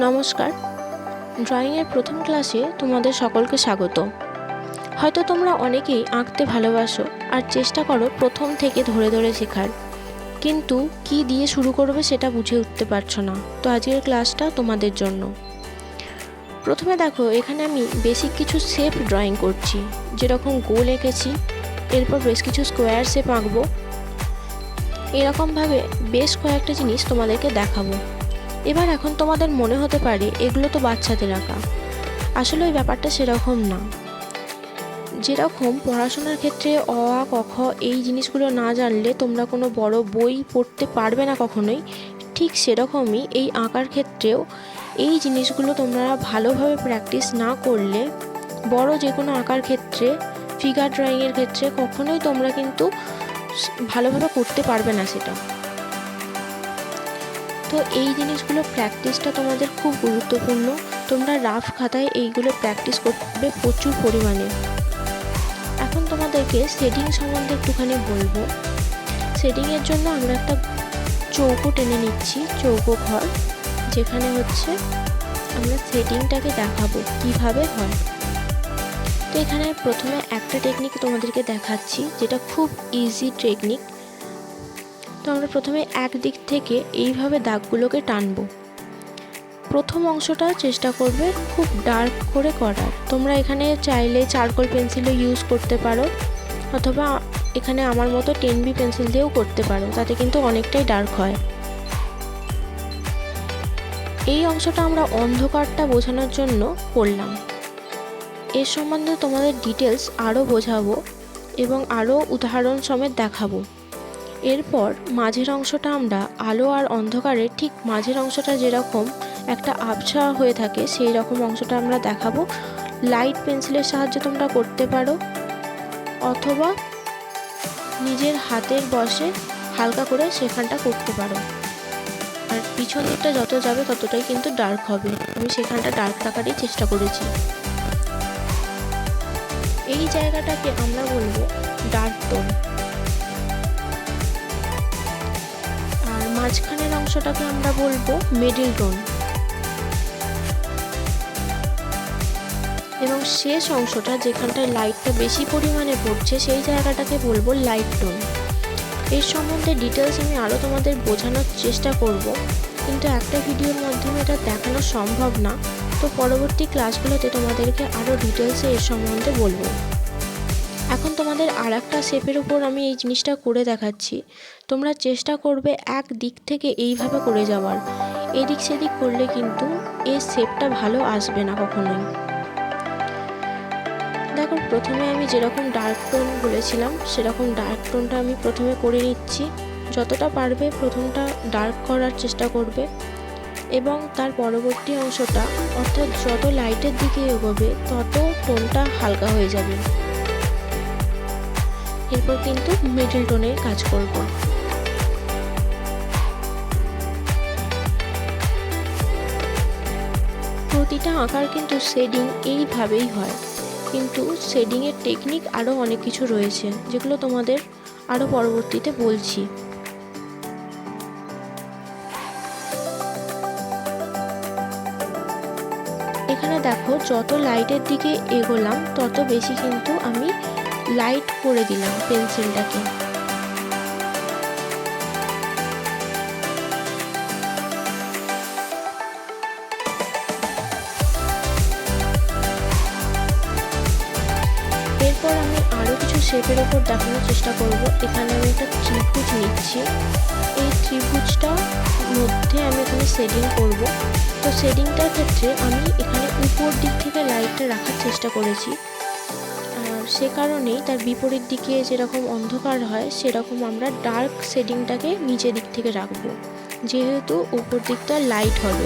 নমস্কার। ড্রয়িংয়ের প্রথম ক্লাসে তোমাদের সকলকে স্বাগত। হয়তো তোমরা অনেকেই আঁকতে ভালোবাসো আর চেষ্টা করো প্রথম থেকে ধরে ধরে শেখার, কিন্তু কি দিয়ে শুরু করবে সেটা বুঝে উঠতে পারছো না। তো আজকের ক্লাসটা তোমাদের জন্য। প্রথমে দেখো, এখানে আমি বেসিক কিছু শেপ ড্রয়িং করছি, যেরকম গোল এঁকেছি, এরপর বেশ কিছু স্কোয়ার শেপ আঁকবো। এরকমভাবে বেশ কয়েকটা জিনিস তোমাদেরকে দেখাবো। এবার এখন তোমাদের মনে হতে পারে এগুলো তো বাচ্চাদের আঁকা। আসলে ওই ব্যাপারটা সেরকম না। যেরকম পড়াশোনার ক্ষেত্রে অ আ ক খ এই জিনিসগুলো না জানলে তোমরা কোনো বড় বই পড়তে পারবে না কখনোই, ঠিক সেরকমই এই আঁকার ক্ষেত্রেও এই জিনিসগুলো তোমরা ভালোভাবে প্র্যাকটিস না করলে বড় যে কোনো আঁকার ক্ষেত্রে, ফিগার ড্রয়িংয়ের ক্ষেত্রে কখনোই তোমরা কিন্তু ভালোভাবে করতে পারবে না সেটা। তো এই জিনিসগুলো প্র্যাকটিসটা তোমাদের খুব গুরুত্বপূর্ণ। তোমরা রাফ খাতায় এইগুলো প্র্যাকটিস করবে প্রচুর পরিমাণে। এখন তোমাদেরকে শেডিং সম্বন্ধে একটুখানি বলবো। শেডিংয়ের জন্য আমরা একটা চৌকো টেনে নিচ্ছি, চৌকো ঘর, যেখানে হচ্ছে আমরা শেডিংটাকে দেখাবো কিভাবে হয়। তো এখানে প্রথমে একটা টেকনিক তোমাদেরকে দেখাচ্ছি, যেটা খুব ইজি টেকনিক। তো আমরা প্রথমে এক দিক থেকে এইভাবে দাগগুলোকে টানবো। প্রথম অংশটা চেষ্টা করবে খুব ডার্ক করে করার। তোমরা এখানে চাইলে চারকোল পেন্সিলও ইউজ করতে পারো, অথবা এখানে আমার মতো 10B পেন্সিল দিয়েও করতে পারো, তাতে কিন্তু অনেকটাই ডার্ক হয়। এই অংশটা আমরা অন্ধকারটা বোঝানোর জন্য করলাম। এর সম্বন্ধে তোমাদের ডিটেলস আরও বোঝাবো এবং আরও উদাহরণ সমেত দেখাবো। এরপর মাঝের অংশটা আমরা আলো আর অন্ধকারের ঠিক মাঝের অংশটা যেরকম একটা আবছা হয়ে থাকে, সেই রকম অংশটা আমরা দেখাবো। লাইট পেন্সিলের সাহায্যে তোমরা করতে পারো, অথবা নিজের হাতের বশে হালকা করে সেখানটা করতে পারো। আর পিছন দিকটা যত যাবে ততটাই কিন্তু ডার্ক হবে। আমি সেখানটা ডার্ক রাখারই চেষ্টা করেছি। এই জায়গাটাকে আমরা বলবো ডার্ক টোন, আর মাঝখানের অংশটাকে আমরা বলবো মিডল টোন, এবং শেষ অংশটা যেখানটায় লাইটটা বেশি পরিমাণে পড়ছে সেই জায়গাটাকে বলবো লাইট টোন। এর সম্বন্ধে ডিটেলস আমি আরও তোমাদের বোঝানোর চেষ্টা করব, কিন্তু একটা ভিডিওর মাধ্যমে এটা দেখানো সম্ভব না। তো পরবর্তী ক্লাসগুলোতে তোমাদেরকে আরও ডিটেলসে এর সম্বন্ধে বলবো। এখন তোমাদের আর একটা শেপের উপর আমি এই জিনিসটা করে দেখাচ্ছি। তোমরা চেষ্টা করবে এক দিক থেকে এইভাবে করে যাওয়ার। এদিক সেদিক করলে কিন্তু এই শেপটা ভালো আসবে না কখনোই। দেখো, প্রথমে আমি যেরকম ডার্ক টোন বলেছিলাম সেরকম ডার্ক টোনটা আমি প্রথমে করে নিচ্ছি। যতটা পারবে প্রথমটা ডার্ক করার চেষ্টা করবে, এবং তার পরবর্তী অংশটা, অর্থাৎ যত লাইটের দিকে এগোবে তত টোনটা হালকা হয়ে যাবে। এরপর কিন্তু মিডল টোনের কাজ করব। প্রতিটা আঁকার কিন্তু শেডিং এইভাবেই হয়, কিন্তু শেডিংয়ের টেকনিক আরও অনেক কিছু রয়েছে, যেগুলো তোমাদের আরও পরবর্তীতে বলছি। এখানে দেখো, যত লাইটের দিকে এগোলাম তত বেশি কিন্তু আমি লাইট করে দিলাম পেন্সিলটাকে। এরপর আমি আরও কিছু শেপের ওপর দেখানোর চেষ্টা করব। এখানে আমি একটা ত্রিভুজ নিচ্ছি। এই ত্রিভুজটার মধ্যে আমি এখানে শেডিং করব। তো শেডিংটার ক্ষেত্রে আমি এখানে উপর দিক থেকে লাইটটা রাখার চেষ্টা করেছি, আর সে কারণেই তার বিপরীত দিকে যেরকম অন্ধকার হয় সেরকম আমরা ডার্ক শেডিংটাকে নিচের দিক থেকে রাখবো, যেহেতু উপর দিকটা লাইট হবে।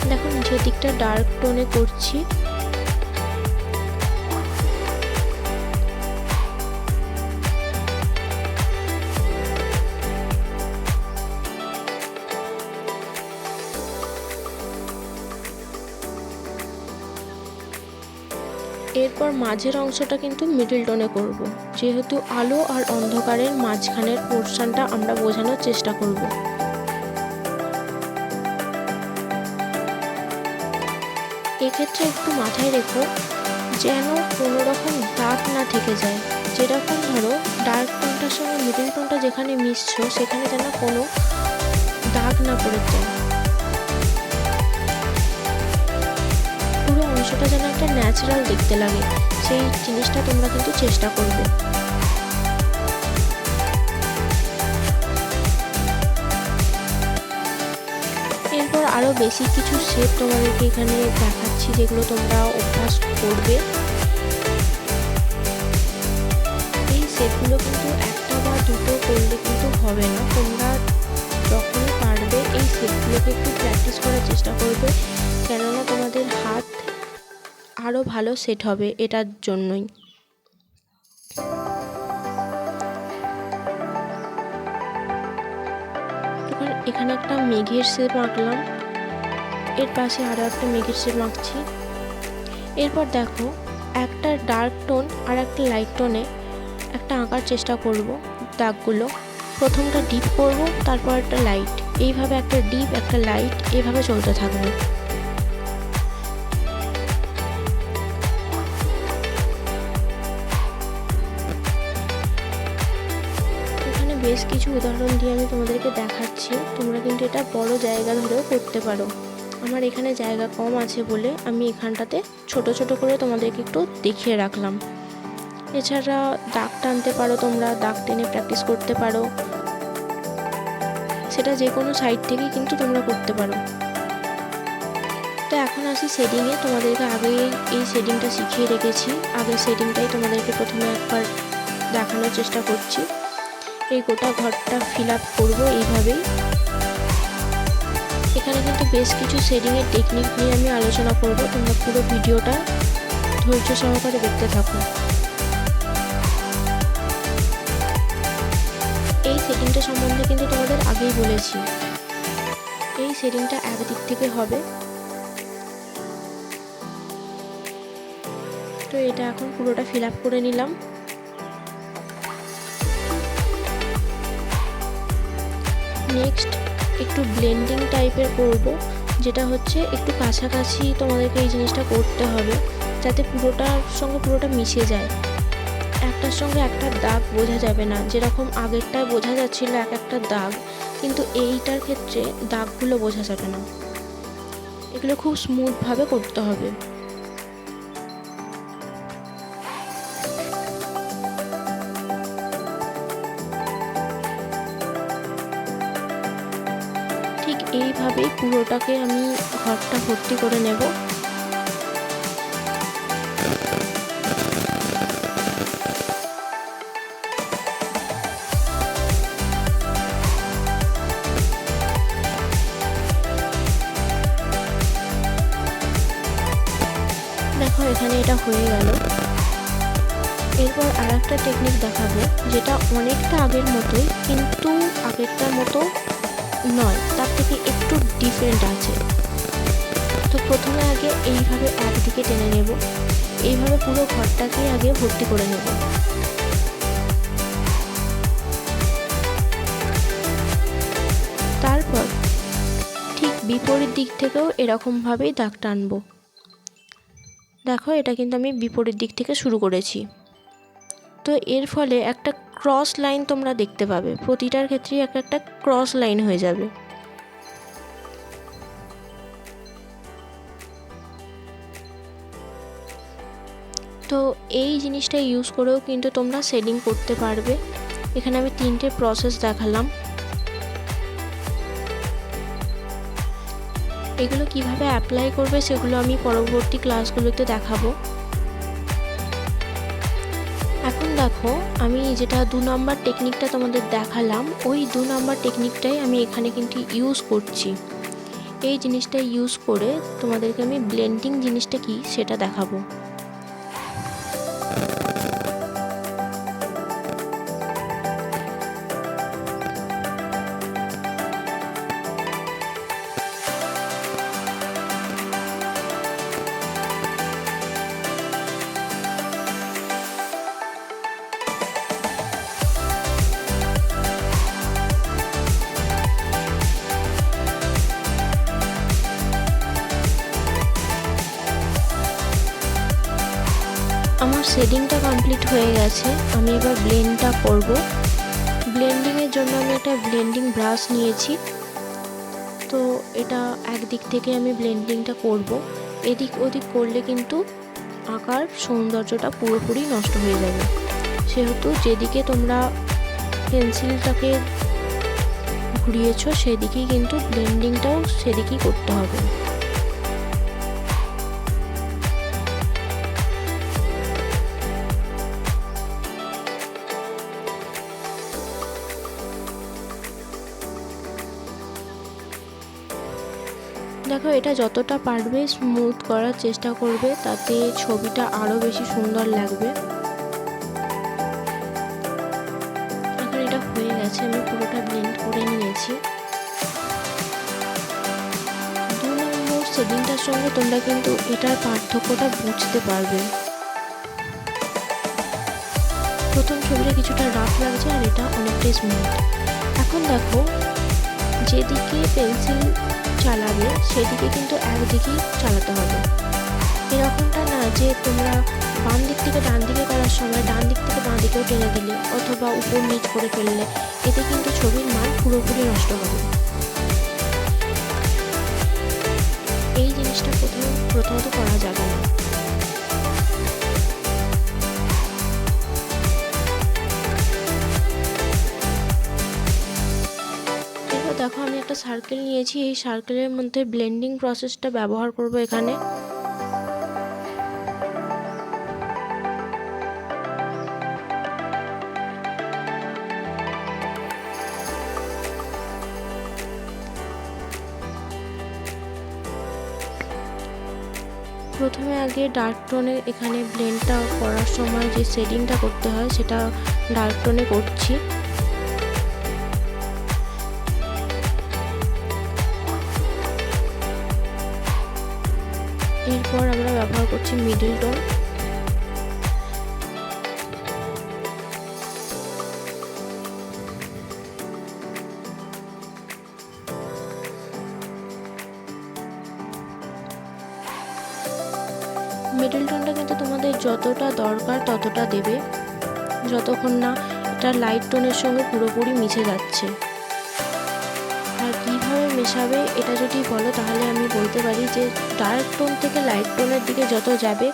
দেখুন, যে দিকটা ডার্ক টোনে করছি, এরপর মাঝের অংশটা কিন্তু মিডল টোনে করব, যেহেতু আলো আর অন্ধকারের মাঝখানের পোর্শনটা আমরা বোঝানোর চেষ্টা করব। এক্ষেত্রে একটু মাথায় রেখো যেন কোনো রকম দাগ না থেকে যায়। যেরকম ধরো ডার্ক টোনটার সঙ্গে মিডল টোনটা যেখানে মিশছো সেখানে যেন কোনো দাগ না পড়ে যায়। পুরো অংশটা যেন একটা ন্যাচারাল দেখতে লাগে, সেই জিনিসটা তোমরা কিন্তু চেষ্টা করবে। এরপর আরও বেশি কিছু শেপ তোমাদেরকে এখানে দেখাচ্ছি যেগুলো তোমরা অভ্যাস করবে। এই শেপগুলো কিন্তু একটা বা দুটো করলে কিন্তু হবে না, তোমরা যখনই পারবে এই শেপগুলোকে একটু প্র্যাকটিস করার চেষ্টা করবে, কেননা তোমাদের হাত আরও ভালো সেট হবে এটার জন্যই। এখানে একটা মেঘের শেপ আঁকলাম, এর পাশে আরও একটা মেঘের শেপ আঁকছি। এরপর দেখো একটা ডার্ক টোন আর একটা লাইট টোনে একটা আঁকার চেষ্টা করব দাগগুলো। প্রথমটা ডিপ করব, তারপর একটা লাইট, এইভাবে একটা ডিপ একটা লাইট এইভাবে চলতে থাকবে। এখানে বেশ কিছু উদাহরণ দিয়ে আমি তোমাদেরকে দেখাচ্ছি, তোমরা কিন্তু এটা বড় জায়গা ধরেও করতে পারো। আমার এখানে জায়গা কম আছে বলে আমি এখানটাতে ছোট ছোট করে তোমাদেরকে একটু দেখিয়ে রাখলাম। এছাড়া দাগ টানতে পারো, তোমরা দাগ টেনে প্র্যাকটিস করতে পারো, সেটা যে কোনো সাইড থেকেই কিন্তু তোমরা করতে পারো। তো এখন আসি শেডিংয়ে। তোমাদেরকে আগে এই শেডিংটা শিখিয়ে রেখেছি, আগের শেডিংটাই তোমাদেরকে প্রথমে একবার দেখানোর চেষ্টা করছি। এই গোটা ঘরটা ফিল আপ করবো এইভাবেই। এখানে কিন্তু বেশ কিছু শেডিংয়ের টেকনিক নিয়ে আমি আলোচনা করব, তোমরা পুরো ভিডিওটা ধৈর্য সহকারে দেখতে থাকো। এই শেডিংটা সম্বন্ধে কিন্তু তোমাদের আগেই বলেছি, এই শেডিংটা একদিক থেকে হবে। তো এটা এখন পুরোটা ফিল আপ করে নিলাম। নেক্সট একটু ব্লেন্ডিং টাইপের করব, যেটা হচ্ছে একটু কাছাকাছি তোমাদেরকে এই জিনিসটা করতে হবে যাতে পুরোটার সঙ্গে পুরোটা মিশে যায়। একটার সঙ্গে একটা দাগ বোঝা যাবে না, যেরকম আগেরটায় বোঝা যাচ্ছিল এক একটা দাগ, কিন্তু এইটার ক্ষেত্রে দাগগুলো বোঝা যাবে না। এগুলো খুব স্মুথভাবে করতে হবে। ঠিক এইভাবেই পুরোটাকে আমি ঘরটা ভর্তি করে নেব। দেখো এখানে এটা হয়ে গেল। এরপর আর একটা টেকনিক দেখাবো, যেটা অনেকটা আগের মতোই, কিন্তু আগেরটার মতো নয়, তার থেকে একটু ডিফারেন্ট আছে। তো প্রথমে আগে এইভাবে একদিকে টেনে নেব, এইভাবে পুরো ঘরটাকে আগে ভর্তি করে নেব। তারপর ঠিক বিপরীত দিক থেকেও এরকমভাবেই দাগ টানবো। দেখো এটা কিন্তু আমি বিপরীত দিক থেকে শুরু করেছি। তো এর ফলে একটা ক্রস লাইন তোমরা দেখতে পাবে, প্রতিটার ক্ষেত্রেই একটা ক্রস লাইন হয়ে যাবে। তো এই জিনিসটা ইউজ করেও কিন্তু তোমরা শেডিং করতে পারবে। এখানে আমি 3টে প্রসেস দেখালাম। এগুলো কিভাবে অ্যাপ্লাই করবে সেগুলো আমি পরবর্তী ক্লাসগুলোতে দেখাবো। এখন দেখো আমি যেটা 2 নম্বর টেকনিকটা তোমাদের দেখালাম, ওই 2 নম্বর টেকনিকটাই আমি এখানে কিন্তু ইউজ করছি। এই জিনিসটা ইউজ করে তোমাদেরকে আমি ব্লেন্ডিং জিনিসটা কি সেটা দেখাবো। শেডিংটা কমপ্লিট হয়ে গেছে, আমি এবার ব্লেন্ডটা করব। ব্লেন্ডিংয়ের জন্য আমি একটা ব্লেন্ডিং ব্রাশ নিয়েছি। তো এটা একদিক থেকে আমি ব্লেন্ডিংটা করব, এদিক ওদিক করলে কিন্তু আঁকার সৌন্দর্যটা পুরোপুরি নষ্ট হয়ে যাবে। সেহেতু যেদিকে তোমরা পেন্সিলটাকে ঘুরিয়েছো সেদিকেই কিন্তু ব্লেন্ডিংটাও সেদিকেই করতে হবে। দেখো, এটা যতটা পারবে স্মুথ করার চেষ্টা করবে, তাতে ছবিটা আরও বেশি সুন্দর লাগবে। এখন এটা হয়ে গেছে, আমি পুরোটা ব্লেন্ড করে নিয়েছি। 2 নম্বর শেডিংটার সঙ্গে তোমরা কিন্তু এটার পার্থক্যটা বুঝতে পারবে। প্রথম ছবিটা কিছুটা রাফ লাগছে আর এটা অনেকটাই স্মুথ। এখন দেখো, যেদিকে পেন্সিল চালাবে সেদিকে কিন্তু একদিকেই চালাতে হবে। এরকমটা না যে তোমরা বাম দিক থেকে ডান দিকে করার সময় ডান দিক থেকে বাঁ দিকেও টেনে দিলে অথবা উপর নিচ করে ফেললে, এতে কিন্তু ছবির মান পুরোপুরি নষ্ট হবে। এই জিনিসটা প্রথমত করা যাবে না। দেখো, আমি একটা সার্কেল নিয়েছি, এই সার্কেলের মধ্যে ব্লেন্ডিং প্রসেসটা ব্যবহার করব এখানে। প্রথমে আগে ডার্ক টোনে এখানে ব্লেন্ডটা করার সময় যে শেডিংটা করতে হয় সেটা ডার্ক টোনে করছি। এরপর আমরা ব্যবহার করছি মিডল টোন। মিডল টোনটা কিন্তু তোমাদের যতটা দরকার ততটা দেবে, যতক্ষণ না এটা লাইট টোনের সঙ্গে পুরোপুরি মিশে যাচ্ছে। আর কীভাবে মেশাবে এটা যদি বলো তাহলে আমি বলতে পারি যে ডার্ক টোন থেকে লাইট টোনের দিকে যত যাবে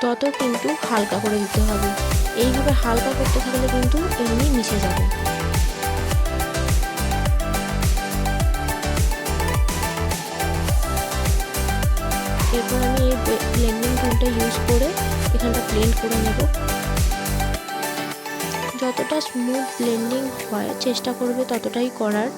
তত কিন্তু হালকা করে দিতে হবে। এইভাবে হালকা করতে থাকলে কিন্তু এমনি মিশে যাবে। এরপর আমি এই ব্লেন্ডিং টুলটা ইউজ করে এখানটা ব্লেন্ড করে নেব। যতটা স্মুথ ব্লেন্ডিং হয় চেষ্টা করবে ততটাই করার।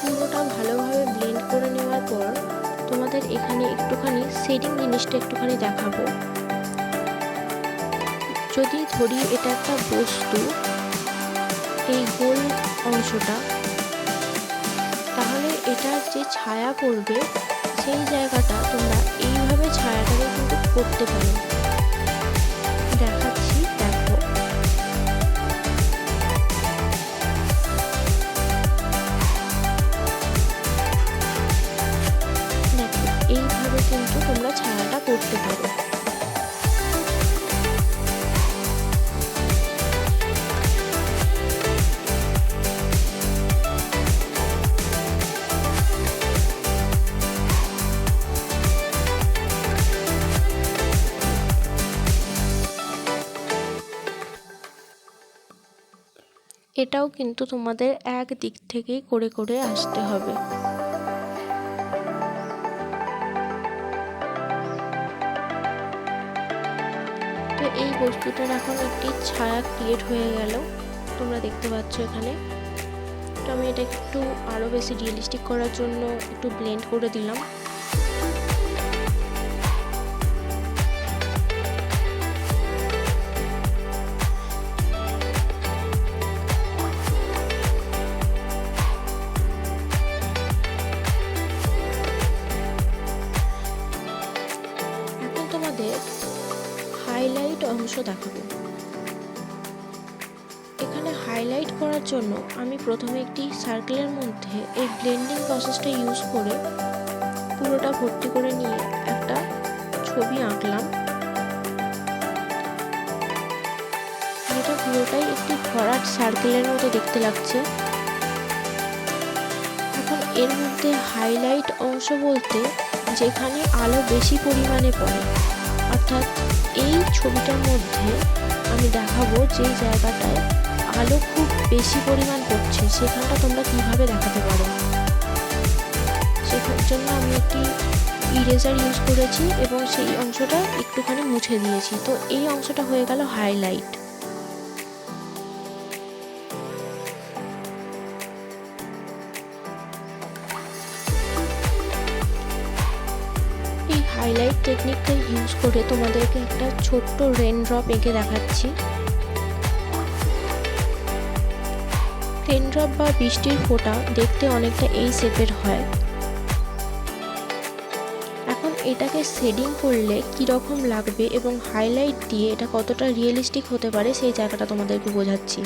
পুরোটা ভালোভাবে ব্লেন্ড করে নেওয়ার পর তোমাদের এখানে একটুখানি শেডিং জিনিসটা একটুখানি দেখাবো। যদি ধরি এটা একটা বস্তু, এই গোল অংশটা, তাহলে এটার যে ছায়া পড়বে সেই জায়গাটা তোমরা এইভাবে ছায়াটাকে কিন্তু করতে পারো। দেখাচ্ছি, দেখো। এইভাবে কিন্তু তোমরা ছায়াটা করতে পারো। এটাও কিন্তু তোমাদের এক দিক থেকেই করে করে আসতে হবে। তো এই বস্তুটার এখন একটি ছায়া ক্রিয়েট হয়ে গেল, তোমরা দেখতে পাচ্ছ এখানে। তো আমি এটা একটু আরও বেশি রিয়েলিস্টিক করার জন্য একটু ব্লেন্ড করে দিলাম। করার জন্য আমি প্রথমে একটি সার্কেলের মধ্যে এই ব্লেন্ডিং প্রসেসটা ইউজ করে পুরোটা ভর্তি করে নিয়ে একটা ছবি আঁকলাম, যেটা পুরোটাই একটি ভরাট সার্কেলের মতো দেখতে লাগছে। এখন এর মধ্যে হাইলাইট অংশ বলতে যেখানে আলো বেশি পরিমাণে পড়ে, অর্থাৎ এই ছবিটার মধ্যে আমি দেখাবো যে জায়গাটায় আলো খুব বেশি পরিমাণ পড়ছে সেখানটা তোমরা কিভাবে দেখাতে পারো। সেটার জন্য আমি একটি ইরেজার ইউজ করেছি এবং সেই অংশটা একটুখানি মুছে দিয়েছি। তো এই অংশটা হয়ে গেল হাইলাইট। এই হাইলাইট টেকনিকটা ইউজ করে তোমাদেরকে একটা ছোট্ট রেন ড্রপ এঁকে দেখাচ্ছি। রেন ড্রপ বা বৃষ্টির ফোঁটা দেখতে অনেকটা এই শেপের হয়। এখন এটাকে শেডিং করলে কীরকম লাগবে এবং হাইলাইট দিয়ে এটা কতটা রিয়েলিস্টিক হতে পারে সেই জায়গাটা তোমাদেরকে বোঝাচ্ছি।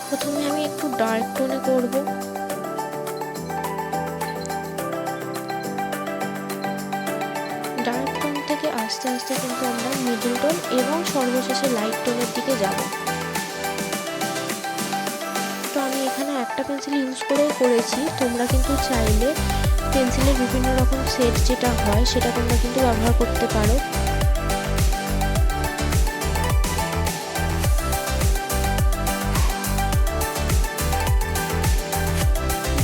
প্রথমে আমি একটু ডার্ক টোনে করব, ডার্ক টোন থেকে আস্তে আস্তে কিন্তু আমরা মিডল টোন এবং সর্বশেষে লাইট টোনের দিকে যাব। তো আমি এখানে একটা পেন্সিল ইউজ করেছি, তোমরা কিন্তু চাইলে পেন্সিলের বিভিন্ন রকম সেট যেটা হয় সেটা তোমরা কিন্তু ব্যবহার করতে পারো।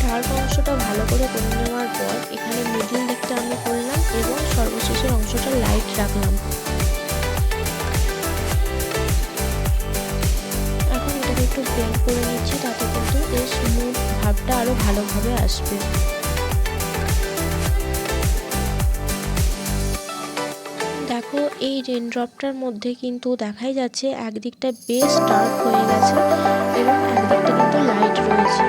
ডার্ক অংশটা ভালো করে করে নেওয়ার পর এখানে মিডল দিকটা আমি করলাম এবং সর্বশেষের অংশটা লাইট রাখলাম। এখন এটাকে একটু ব্লেন্ড করে নিচ্ছি, তাতে কিন্তু এর স্মুথ ভাবটা আরো ভালোভাবে আসবে। দেখো এই রেন ড্রপটার মধ্যে কিন্তু দেখাই যাচ্ছে একদিকটা বেশ ডার্ক হয়ে গেছে এবং একদিকটা কিন্তু লাইট রয়েছে।